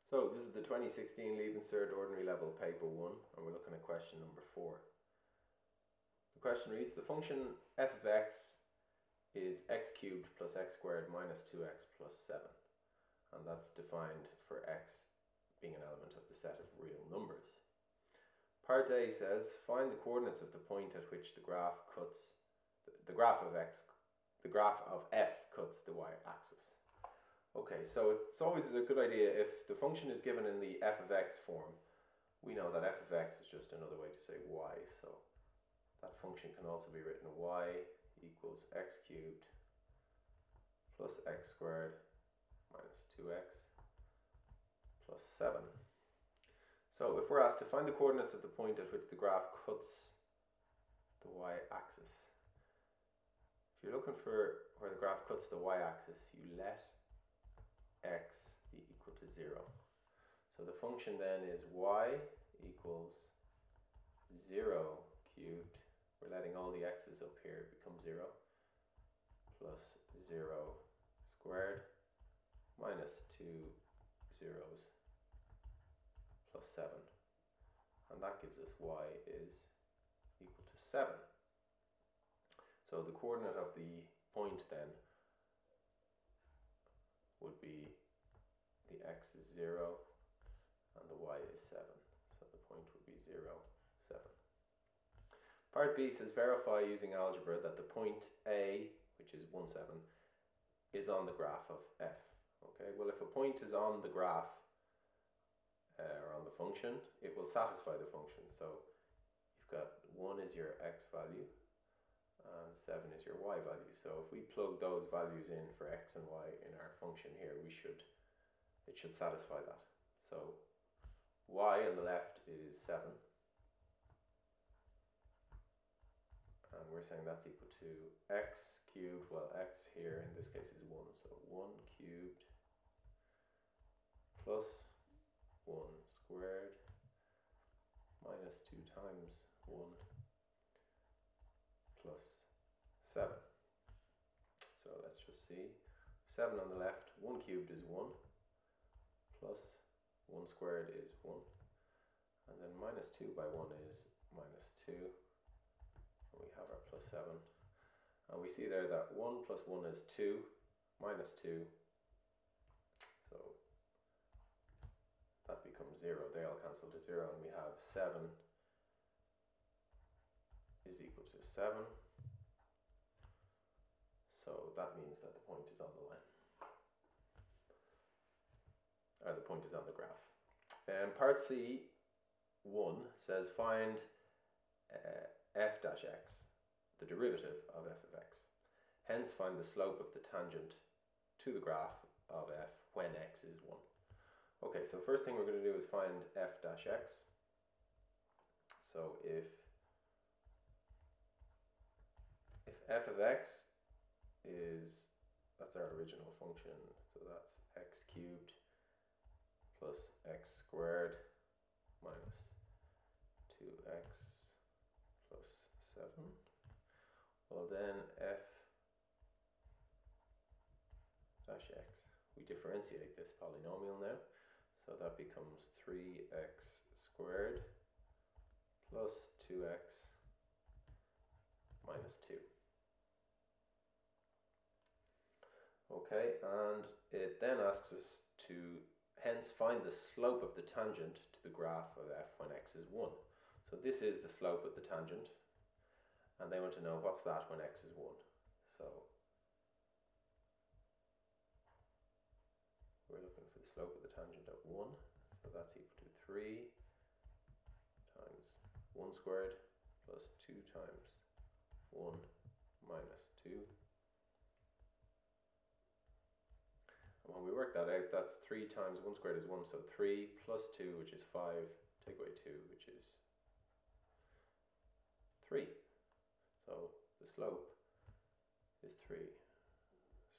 So this is the 2016 Leaving Cert Ordinary Level Paper 1, and we're looking at question number 4. The question reads, the function f of x is x cubed plus x squared minus 2x plus 7. And that's defined for x being an element of the set of real numbers. Part A says, find the coordinates of the point at which the graph of f cuts the y-axis. Okay, so it's always a good idea, if the function is given in the f of x form, we know that f of x is just another way to say y, so that function can also be written y equals x cubed plus x squared minus 2x plus 7. So if we're asked to find the coordinates of the point at which the graph cuts the y-axis, if you're looking for where the graph cuts the y-axis, you let x be equal to 0. So the function then is y equals 0 cubed, we're letting all the x's up here become 0, plus 0 squared minus 2 zeros plus 7. And that gives us y is equal to 7. So the coordinate of the point then would be the x is 0 and the y is 7. So the point would be 0, 7. Part B says verify using algebra that the point A, which is 1, 7, is on the graph of f. Okay, well if a point is on the graph or on the function, it will satisfy the function. So you've got 1 is your x value and 7 is your y value. So if we plug those values in for x and y in our function here, it should satisfy that. So y on the left is 7, and we're saying that's equal to x cubed, well x here in this case is 1, so 1 cubed plus 1 squared minus 2 times 1 plus 7. So let's just see. 7 on the left, 1 cubed is 1, plus 1 squared is 1, and then minus 2 by 1 is minus 2, and we have our plus 7. And we see there that 1 plus 1 is 2, minus 2, so that becomes 0. They all cancel to 0, and we have 7 is equal to 7. So that means that the point is on the line, or the point is on the graph. Part C 1 says find f dash x, the derivative of f of x. Hence find the slope of the tangent to the graph of f when x is 1. Okay, so first thing we're going to do is find f dash x. So if f of x is, that's our original function, so that's x cubed plus x squared minus 2x plus 7. Well then f dash x, we differentiate this polynomial now, so that becomes 3x squared plus 2x minus 2. Okay, and it then asks us to hence find the slope of the tangent to the graph of f when x is 1. So this is the slope of the tangent, and they want to know what's that when x is 1. So we're looking for the slope of the tangent at 1, so that's equal to 3 times 1 squared plus 2 times 1 minus 2. And when we work that out, that's 3 times 1 squared is 1, so 3 plus 2, which is 5, take away 2, which is 3. So the slope is 3.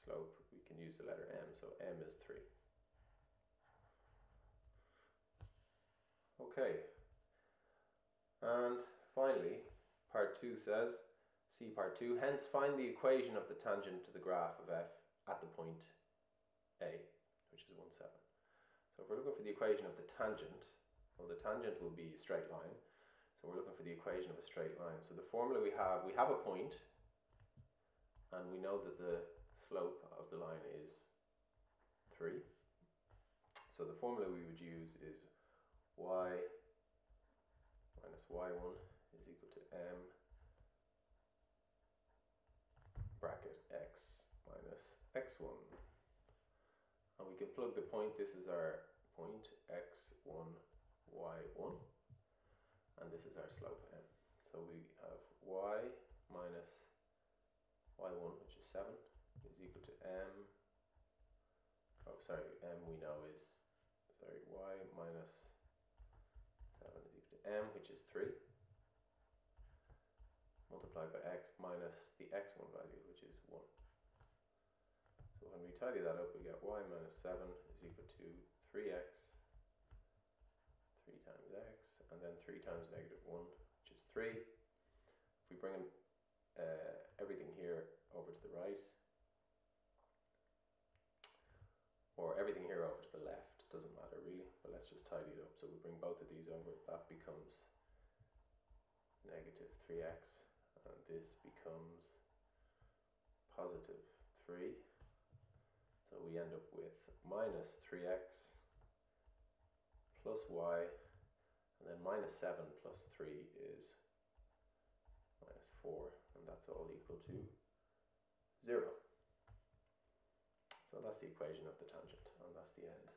Slope, we can use the letter m, so m is 3. Okay, and finally, part 2 says, see part 2, hence find the equation of the tangent to the graph of f at the point A, which is 1, 7. So if we're looking for the equation of the tangent, well, the tangent will be a straight line. So we're looking for the equation of a straight line. So the formula we have a point, and we know that the slope of the line is 3. So the formula we would use is y minus y1 is equal to m bracket x minus x1. And we can plug the point, this is our point, x1, y1, and this is our slope m. So we have y minus y1, which is 7, is equal to m, m we know is, y minus 7 is equal to m, which is 3, multiplied by x minus the x1 value, which is 1. So when we tidy that up, we get y minus 7 is equal to 3x, 3 times x, and then 3 times negative 1, which is 3. If we bring everything here over to the right, or everything here over to the left, doesn't matter really, but let's just tidy it up. So we bring both of these over, that becomes negative 3x, and this becomes positive 3. So we end up with minus 3x plus y, and then minus 7 plus 3 is minus 4, and that's all equal to 0. So that's the equation of the tangent, and that's the end.